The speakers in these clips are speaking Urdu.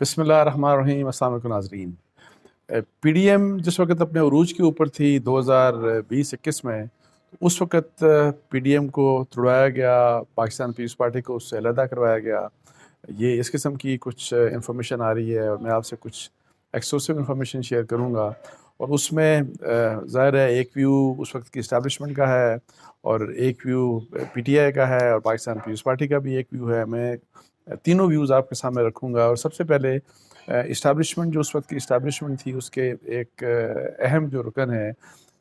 بسم اللہ الرحمن الرحیم۔ السلام علیکم ناظرین۔ پی ڈی ایم جس وقت اپنے عروج کے اوپر تھی 2020-21 میں، اس وقت پی ڈی ایم کو توڑایا گیا، پاکستان پیپلز پارٹی کو اس سے علیحدہ کروایا گیا۔ یہ اس قسم کی کچھ انفارمیشن آ رہی ہے اور میں آپ سے کچھ ایکسکلوسیو انفارمیشن شیئر کروں گا، اور اس میں ظاہر ہے ایک ویو اس وقت کی اسٹیبلشمنٹ کا ہے اور ایک ویو پی ٹی آئی کا ہے اور پاکستان پیپلز پارٹی کا بھی ایک ویو ہے۔ میں تینوں ویوز آپ کے سامنے رکھوں گا، اور سب سے پہلے اسٹیبلشمنٹ جو اس وقت کی اسٹیبلشمنٹ تھی، اس کے ایک اہم جو رکن ہے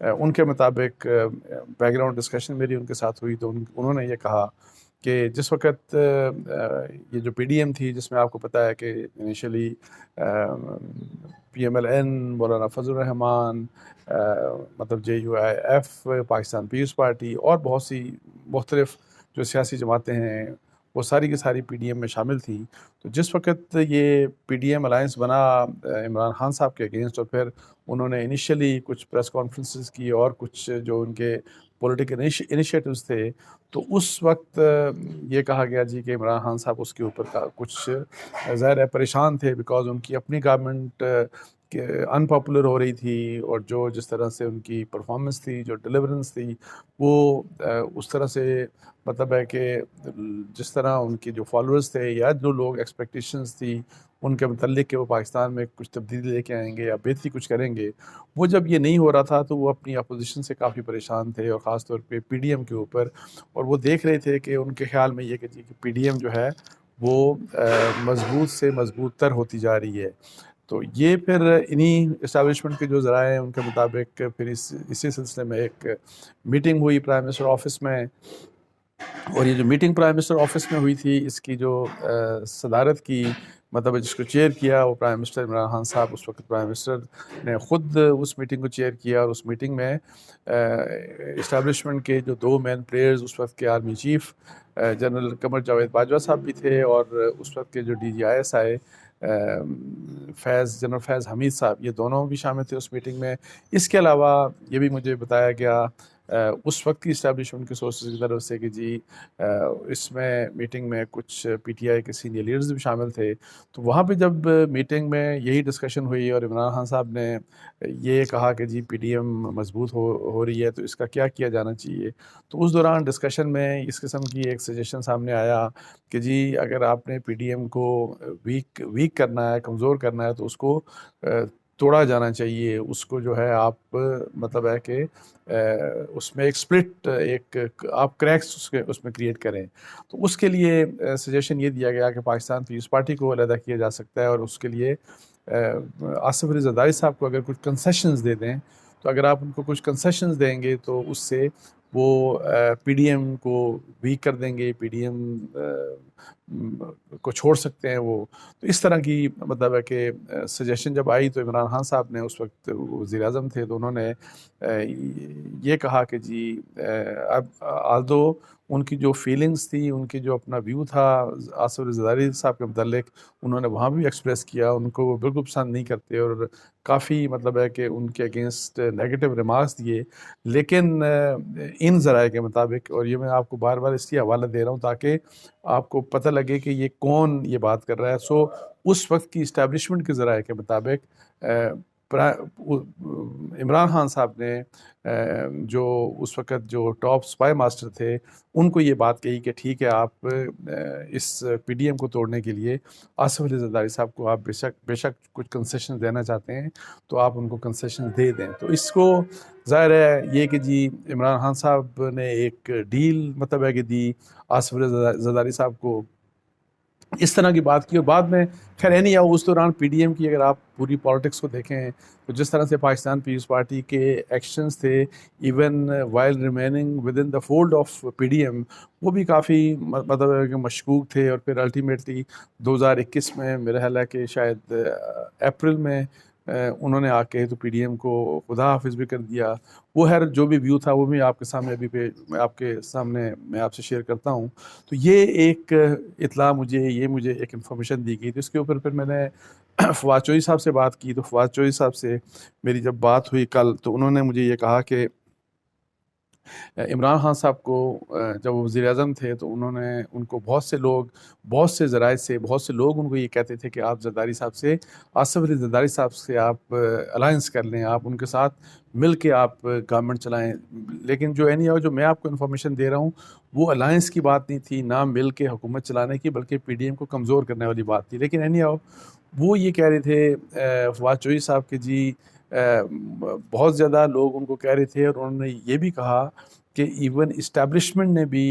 ان کے مطابق بیک گراؤنڈ ڈسکشن میری ان کے ساتھ ہوئی، تو انہوں نے یہ کہا کہ جس وقت یہ جو پی ڈی ایم تھی، جس میں آپ کو پتہ ہے کہ initially P M L N, Maulana Fazl ur Rehman, مطلب J U I F, Pakistan Peoples Party اور بہت سی مختلف جو سیاسی جماعتیں ہیں، وہ ساری کی ساری پی ڈی ایم میں شامل تھیں۔ تو جس وقت یہ پی ڈی ایم الائنس بنا عمران خان صاحب کے اگینسٹ، اور پھر انہوں نے انیشلی کچھ پریس کانفرنسز کی اور کچھ جو ان کے پولیٹیکل انیشیٹوز تھے، تو اس وقت یہ کہا گیا جی کہ عمران خان صاحب اس کے اوپر کچھ ظاہر ہے پریشان تھے، بیکاز ان کی اپنی گورنمنٹ ان پاپولر ہو رہی تھی، اور جو جس طرح سے ان کی پرفارمنس تھی، جو ڈیلیورنس تھی، وہ اس طرح سے مطلب ہے کہ جس طرح ان کے جو فالوورز تھے یا جو لوگ ایکسپیکٹیشنز تھی ان کے متعلق کہ وہ پاکستان میں کچھ تبدیلی لے کے آئیں گے یا بہتری کچھ کریں گے، وہ جب یہ نہیں ہو رہا تھا تو وہ اپنی اپوزیشن سے کافی پریشان تھے، اور خاص طور پہ پی ڈی ایم کے اوپر، اور وہ دیکھ رہے تھے کہ ان کے خیال میں یہ کہ پی ڈی ایم جو ہے وہ مضبوط سے مضبوط تر ہوتی جا رہی ہے۔ تو یہ پھر انہی اسٹیبلشمنٹ کے جو ذرائع ہیں ان کے مطابق پھر اسی سلسلے میں ایک میٹنگ ہوئی پرائم منسٹر آفس میں، اور یہ جو میٹنگ پرائم منسٹر آفس میں ہوئی تھی، اس کی جو صدارت کی، مطلب جس کو چیئر کیا، وہ پرائم منسٹر عمران خان صاحب، اس وقت پرائم منسٹر نے خود اس میٹنگ کو چیئر کیا، اور اس میٹنگ میں اسٹیبلشمنٹ کے جو دو مین پلیئرز اس وقت کے army chief general Qamar Javed Bajwa صاحب بھی تھے، اور اس وقت کے جو ڈی جی آئی ایس آئے جنرل فیض حمید صاحب، یہ دونوں بھی شامل تھے اس میٹنگ میں۔ اس کے علاوہ یہ بھی مجھے بتایا گیا اس وقت کی اسٹیبلشمنٹ کے سورسز کی طرف سے کہ جی اس میں میٹنگ میں کچھ پی ٹی آئی کے سینئر لیڈرز بھی شامل تھے۔ تو وہاں پہ جب میٹنگ میں یہی ڈسکشن ہوئی اور عمران خان صاحب نے یہ کہا کہ جی پی ڈی ایم مضبوط ہو رہی ہے تو اس کا کیا جانا چاہیے، تو اس دوران ڈسکشن میں اس قسم کی ایک سجیشن سامنے آیا کہ جی اگر آپ نے پی ڈی ایم کو ویک کرنا ہے، کمزور کرنا ہے، تو اس کو توڑا جانا چاہیے، اس کو جو ہے آپ مطلب ہے کہ اس میں ایک سپلٹ، ایک آپ کریکس اس میں کریٹ کریں۔ تو اس کے لیے سجیشن یہ دیا گیا کہ پاکستان پیپلز پارٹی کو علیحدہ کیا جا سکتا ہے، اور اس کے لیے آصف علی زرداری صاحب کو اگر کچھ کنسیشنز دے دیں، تو اگر آپ ان کو کچھ کنسیشنز دیں گے تو اس سے وہ پی ڈی ایم کو ویک کر دیں گے، پی ڈی ایم کو چھوڑ سکتے ہیں وہ۔ تو اس طرح کی مطلب ہے کہ سجیشن جب آئی تو عمران خان صاحب نے، اس وقت وزیر اعظم تھے، تو انہوں نے یہ کہا کہ جی اب آلدو ان کی جو فیلنگز تھی، ان کی جو اپنا ویو تھا آصف علی زرداری صاحب کے متعلق، انہوں نے وہاں بھی ایکسپریس کیا، ان کو وہ بالکل پسند نہیں کرتے اور کافی مطلب ہے کہ ان کے اگینسٹ نیگیٹو ریمارکس دیے، لیکن ان ذرائع کے مطابق، اور یہ میں آپ کو بار بار اس لیے حوالہ دے رہا ہوں تاکہ آپ کو پتہ لگے کہ یہ کون یہ بات کر رہا ہے۔ سو اس وقت کی اسٹیبلشمنٹ کے ذرائع کے مطابق عمران خان صاحب نے جو اس وقت جو ٹاپ سپائی ماسٹر تھے، ان کو یہ بات کہی کہ ٹھیک ہے، آپ اس پی ڈی ایم کو توڑنے کے لیے آصف علی زرداری صاحب کو آپ بے شک کچھ کنسیشن دینا چاہتے ہیں تو آپ ان کو کنسیشن دے دیں۔ تو اس کو ظاہر ہے یہ کہ جی عمران خان صاحب نے ایک ڈیل مطلب ہے کہ دی آصف علی زرداری صاحب کو، اس طرح کی بات کی، اور بعد میں خیر نہیں آؤ اس دوران پی ڈی ایم کی اگر آپ پوری پالیٹکس کو دیکھیں تو جس طرح سے پاکستان پیپلز پارٹی کے ایکشنز تھے، even while remaining with in the fold of P D M, وہ بھی کافی مطلب ہے کہ مشکوک تھے، اور پھر الٹیمیٹلی 2021 میں میرا خیال ہے کہ شاید اپریل میں انہوں نے آ کے تو پی ڈی ایم کو خدا حافظ بھی کر دیا۔ وہ خیر جو بھی ویو تھا وہ بھی آپ کے سامنے میں آپ کے سامنے میں آپ سے شیئر کرتا ہوں۔ تو یہ ایک اطلاع مجھے ایک انفارمیشن دی گئی تھی۔ اس کے اوپر پھر میں نے فواد چوہدری صاحب سے بات کی، تو فواد چوہدری صاحب سے میری جب بات ہوئی کل، تو انہوں نے مجھے یہ کہا کہ عمران خان صاحب کو جب وہ وزیر اعظم تھے تو انہوں نے ان کو بہت سے لوگ، بہت سے ذرائع سے بہت سے لوگ ان کو یہ کہتے تھے کہ آپ زرداری صاحب سے، آصف علی زرداری صاحب سے آپ الائنس کر لیں، آپ ان کے ساتھ مل کے آپ گورنمنٹ چلائیں. لیکن جو اینی جو میں آپ کو انفارمیشن دے رہا ہوں وہ الائنس کی بات نہیں تھی، نہ مل کے حکومت چلانے کی، بلکہ پی ڈی ایم کو کمزور کرنے والی بات تھی. لیکن اینی وہ یہ کہہ رہے تھے فواد چوہدری صاحب کہ جی بہت زیادہ لوگ ان کو کہہ رہے تھے، اور انہوں نے یہ بھی کہا کہ ایون اسٹیبلشمنٹ نے بھی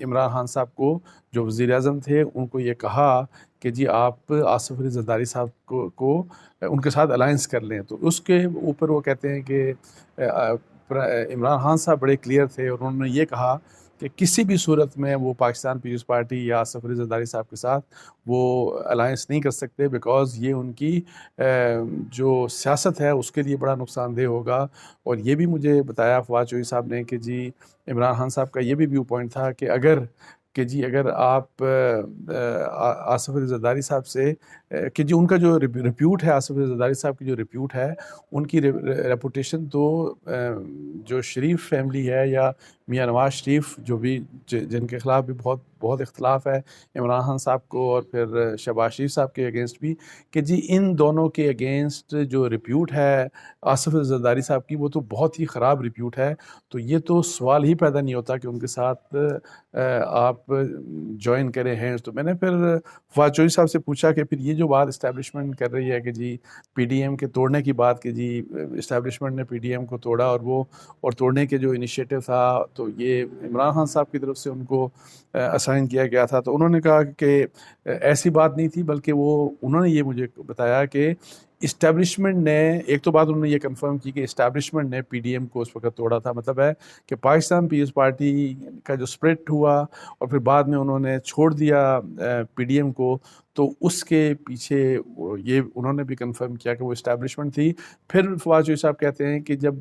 عمران خان صاحب کو جو وزیر اعظم تھے ان کو یہ کہا کہ جی آپ آصف علی زرداری صاحب کو ان کے ساتھ الائنس کر لیں. تو اس کے اوپر وہ کہتے ہیں کہ عمران خان صاحب بڑے کلیئر تھے، اور انہوں نے یہ کہا کہ کسی بھی صورت میں وہ پاکستان پیپلز پارٹی یا آصف علی زرداری صاحب کے ساتھ وہ الائنس نہیں کر سکتے، بیکاز یہ ان کی جو سیاست ہے اس کے لیے بڑا نقصان دہ ہوگا. اور یہ بھی مجھے بتایا فواد چوہدری صاحب نے کہ جی عمران خان صاحب کا یہ بھی ویو پوائنٹ تھا کہ اگر آپ آصف علی زرداری صاحب سے کہ جی ان کا جو ریپیوٹ ہے، آصف علی زرداری صاحب کی جو ریپیوٹ ہے، ان کی ریپوٹیشن تو جو شریف فیملی ہے یا میاں نواز شریف جو بھی جن کے خلاف بھی بہت اختلاف ہے عمران خان صاحب کو اور پھر شہباز شریف صاحب کے اگینسٹ بھی، کہ جی ان دونوں کے اگینسٹ جو ریپیوٹ ہے آصف علی زرداری صاحب کی وہ تو بہت ہی خراب ریپیوٹ ہے. تو یہ تو سوال ہی پیدا نہیں ہوتا کہ ان کے ساتھ آپ جوائن کریں ہیں. تو میں نے پھر فواد چوہدری صاحب سے پوچھا کہ پھر یہ جو بات اسٹیبلشمنٹ کر رہی ہے کہ جی پی ڈی ایم کے توڑنے کی بات، کہ جی اسٹیبلشمنٹ نے پی ڈی ایم کو توڑا، اور توڑنے کے جو انیشیٹو تھا تو یہ عمران خان صاحب کی طرف سے ان کو اسائن کیا گیا تھا. تو انہوں نے کہا کہ ایسی بات نہیں تھی، بلکہ انہوں نے یہ مجھے بتایا کہ اسٹیبلشمنٹ نے، ایک تو بات انہوں نے یہ کنفرم کی کہ اسٹیبلشمنٹ نے پی ڈی ایم کو اس وقت توڑا تھا. مطلب ہے کہ پاکستان پیپلز پارٹی کا جو سپلٹ ہوا اور پھر بعد میں انہوں نے چھوڑ دیا پی ڈی ایم کو، تو اس کے پیچھے یہ انہوں نے بھی کنفرم کیا کہ وہ اسٹیبلشمنٹ تھی. پھر فواد چوہدری صاحب کہتے ہیں کہ جب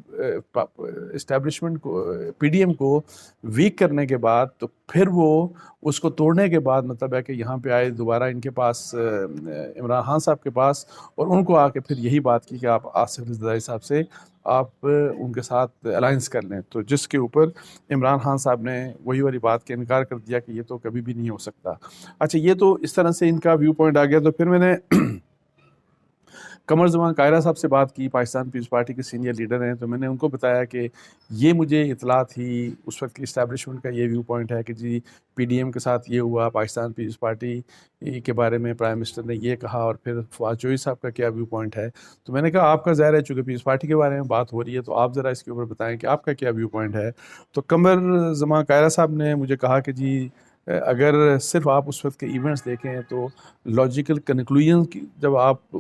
اسٹیبلشمنٹ کو پی ڈی ایم کو ویک کرنے کے بعد، تو پھر وہ اس کو توڑنے کے بعد مطلب ہے کہ یہاں پہ آئے دوبارہ ان کے پاس، عمران خان صاحب کے پاس، اور ان کو آ کے پھر یہی بات کی کہ آپ آصف علی زرداری صاحب سے آپ ان کے ساتھ الائنس کر لیں. تو جس کے اوپر عمران خان صاحب نے وہی والی بات کا انکار کر دیا کہ یہ تو کبھی بھی نہیں ہو سکتا. اچھا، یہ تو اس طرح سے ان کا ویو پوائنٹ آ گیا. تو پھر میں نے قمر زمان قاہرہ صاحب سے بات کی، پاکستان پیپلز پارٹی کے سینئر لیڈر ہیں. تو میں نے ان کو بتایا کہ یہ مجھے اطلاع تھی اس وقت کی اسٹیبلشمنٹ کا یہ ویو پوائنٹ ہے کہ جی پی ڈی ایم کے ساتھ یہ ہوا، پاکستان پیپلز پارٹی کے بارے میں پرائم منسٹر نے یہ کہا، اور پھر فواد چوہدری صاحب کا کیا ویو پوائنٹ ہے. تو میں نے کہا آپ کا ظاہر ہے چونکہ پیپلز پارٹی کے بارے میں بات ہو رہی ہے تو آپ ذرا اس کے اوپر بتائیں کہ آپ کا کیا ویو پوائنٹ ہے. تو قمر زمان قاہرہ صاحب نے مجھے کہا کہ جی اگر صرف آپ اس وقت کے ایونٹس دیکھیں تو لاجیکل کنکلوژن جب آپ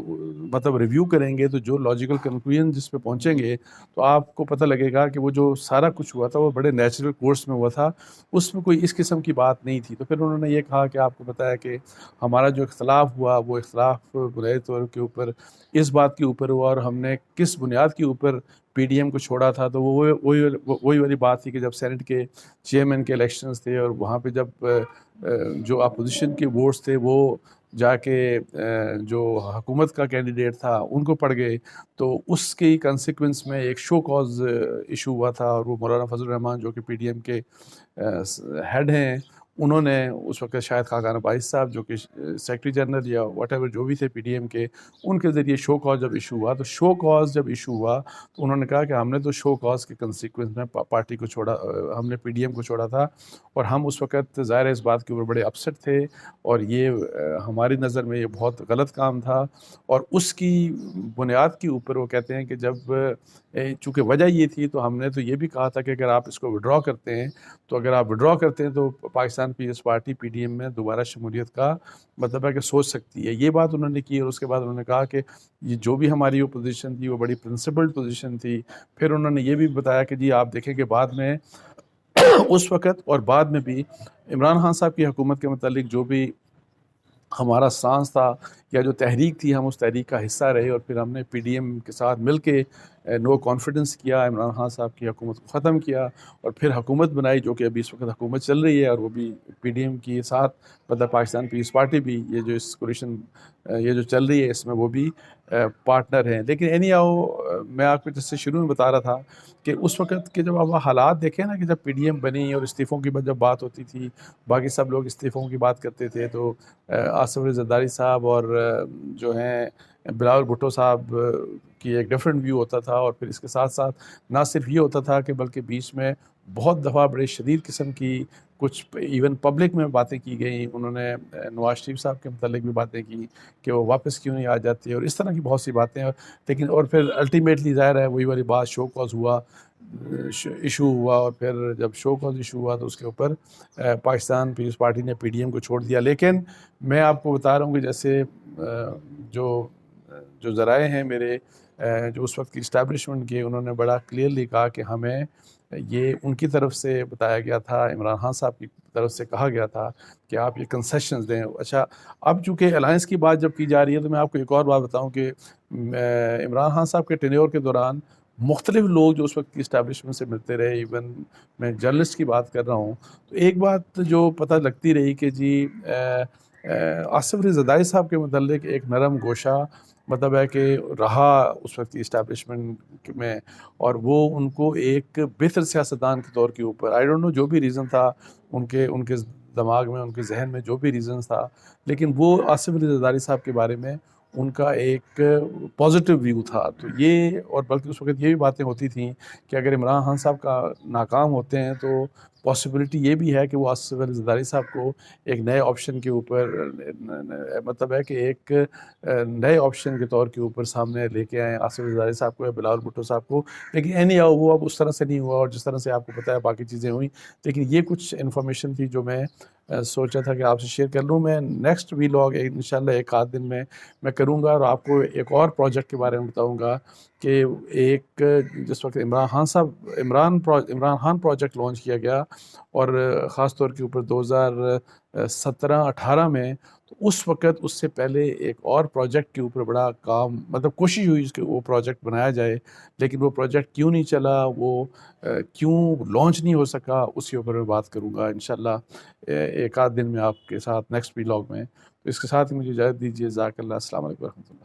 مطلب ریویو کریں گے تو جو لاجیکل کنکلوژن جس پہ پہنچیں گے تو آپ کو پتہ لگے گا کہ وہ جو سارا کچھ ہوا تھا وہ بڑے نیچرل کورس میں ہوا تھا، اس میں کوئی اس قسم کی بات نہیں تھی. تو پھر انہوں نے یہ کہا کہ آپ کو پتہ ہے کہ ہمارا جو اختلاف ہوا وہ اختلاف بنیادی طور کے اوپر اس بات کے اوپر ہوا، اور ہم نے کس بنیاد کے اوپر پی ڈی ایم کو چھوڑا تھا. تو وہ وہی والی بات تھی کہ جب سینٹ کے چیئرمین کے الیکشنز تھے اور وہاں پہ جب جو اپوزیشن کے ووٹس تھے وہ جا کے جو حکومت کا کینڈیڈیٹ تھا ان کو پڑ گئے، تو اس کی کنسیکوینس میں ایک شو کاز ایشو ہوا تھا. اور وہ مولانا فضل الرحمان جو کہ پی ڈی ایم کے ہیڈ ہیں، انہوں نے اس وقت شاید خاقان عباسی صاحب جو کہ سیکرٹری جنرل یا واٹ ایور جو بھی تھے پی ڈی ایم کے، ان کے ذریعے شو کاز جب ایشو ہوا، تو شو کاز جب ایشو ہوا تو انہوں نے کہا کہ ہم نے تو شو کاز کے کنسیکوینس میں پارٹی کو چھوڑا، ہم نے پی ڈی ایم کو چھوڑا تھا، اور ہم اس وقت ظاہر ہے اس بات کے اوپر بڑے اپسٹ تھے، اور یہ ہماری نظر میں یہ بہت غلط کام تھا. اور اس کی بنیاد کے اوپر وہ کہتے ہیں کہ جب چونکہ وجہ یہ تھی تو ہم نے تو یہ بھی کہا تھا کہ اگر آپ اس کو وڈرا کرتے ہیں، تو اگر آپ وڈرا کرتے ہیں تو Pakistan Peoples Party P D M میں دوبارہ شمولیت کا مطلب ہے کہ سوچ سکتی ہے. یہ بات انہوں نے کی، اور اس کے بعد انہوں نے کہا کہ یہ جو بھی ہماری پوزیشن تھی وہ بڑی پرنسپلڈ پوزیشن تھی. پھر انہوں نے یہ بھی بتایا کہ جی آپ دیکھیں کہ بعد میں اس وقت اور بعد میں بھی عمران خان صاحب کی حکومت کے متعلق جو بھی ہمارا سانس تھا یا جو تحریک تھی، ہم اس تحریک کا حصہ رہے، اور پھر ہم نے پی ڈی ایم کے ساتھ مل کے نو کانفیڈنس کیا، عمران خان صاحب کی حکومت کو ختم کیا، اور پھر حکومت بنائی جو کہ ابھی اس وقت حکومت چل رہی ہے، اور وہ بھی پی ڈی ایم کے ساتھ مطلب پاکستان پیپلز پارٹی بھی یہ جو اس کولیشن یہ جو چل رہی ہے اس میں وہ بھی پارٹنر ہیں. لیکن اینی ہاؤ میں آپ کو جیسے شروع میں بتا رہا تھا کہ اس وقت کے جب آپ حالات دیکھیں نا کہ جب پی ڈی ایم بنی اور استعفوں کی جب بات ہوتی تھی، باقی سب لوگ استعفوں کی بات کرتے تھے، تو آصف علی زرداری صاحب اور جو ہیں بلاول بھٹو صاحب کی ایک ڈفرینٹ ویو ہوتا تھا، اور پھر اس کے ساتھ ساتھ نہ صرف یہ ہوتا تھا کہ بلکہ بیچ میں بہت دفعہ بڑے شدید قسم کی کچھ ایون پبلک میں باتیں کی گئیں. انہوں نے نواز شریف صاحب کے متعلق بھی باتیں کی کہ وہ واپس کیوں نہیں آ جاتے، اور اس طرح کی بہت سی باتیں. لیکن اور پھر الٹیمیٹلی ظاہر ہے وہی والی بات، شو کاز ہوا، ایشو ہوا، اور پھر جب شو کاز ایشو ہوا تو اس کے اوپر پاکستان پیپلز پارٹی نے پی ڈی ایم کو چھوڑ دیا. لیکن میں آپ کو بتا رہا ہوں کہ جیسے جو ذرائع ہیں میرے، جو اس وقت کی اسٹیبلشمنٹ کے، انہوں نے بڑا کلیئرلی کہا کہ ہمیں یہ ان کی طرف سے بتایا گیا تھا، عمران خان صاحب کی طرف سے کہا گیا تھا کہ آپ یہ کنسیشنز دیں. اچھا، اب چونکہ الائنس کی بات جب کی جا رہی ہے تو میں آپ کو ایک اور بات بتاؤں کہ عمران خان صاحب کے ٹینیور کے دوران مختلف لوگ جو اس وقت کی اسٹیبلشمنٹ سے ملتے رہے، ایون میں جرنلسٹ کی بات کر رہا ہوں، تو ایک بات جو پتہ لگتی رہی کہ جی آصف علی زرداری صاحب کے متعلق ایک نرم گوشہ مطلب ہے کہ رہا اس وقت کی اسٹیبلشمنٹ میں، اور وہ ان کو ایک بہتر سیاستدان کے طور کے اوپر، آئی ڈونٹ نو جو بھی ریزن تھا ان کے دماغ میں، ان کے ذہن میں جو بھی ریزنز تھا، لیکن وہ آصف علی زرداری صاحب کے بارے میں ان کا ایک پازیٹیو ویو تھا. تو یہ، اور بلکہ اس وقت یہ بھی باتیں ہوتی تھیں کہ اگر عمران خان صاحب کا ناکام ہوتے ہیں تو پاسبلٹی یہ بھی ہے کہ وہ آصف علی زرداری صاحب کو ایک نئے آپشن کے اوپر، مطلب ہے کہ ایک نئے آپشن کے طور کے اوپر سامنے لے کے آئیں آصف علی زرداری صاحب کو یا بلاول بھٹو صاحب کو. لیکن اینی ہاؤ وہ اب اس طرح سے نہیں ہوا، اور جس طرح سے آپ کو پتہ ہے باقی چیزیں ہوئیں. لیکن یہ کچھ انفارمیشن تھی جو میں سوچا تھا کہ آپ سے شیئر کر لوں. میں نیکسٹ ویلاگ انشاءاللہ ایک آدھ دن میں کروں گا، اور آپ کو ایک اور پروجیکٹ کے بارے میں بتاؤں گا کہ ایک جس وقت عمران خان پروجیکٹ لانچ کیا گیا، اور خاص طور کے اوپر 2017-18 میں، تو اس وقت اس سے پہلے ایک اور پروجیکٹ کے اوپر بڑا کام، مطلب کوشش ہوئی کہ وہ پروجیکٹ بنایا جائے، لیکن وہ پروجیکٹ کیوں نہیں چلا، وہ کیوں لانچ نہیں ہو سکا، اس کے اوپر میں بات کروں گا انشاءاللہ ایک آدھ دن میں آپ کے ساتھ نیکسٹ ویلاگ میں. تو اس کے ساتھ ہی مجھے اجازت دیجیے. جزاک اللہ. السلام علیکم ورحمۃ اللہ.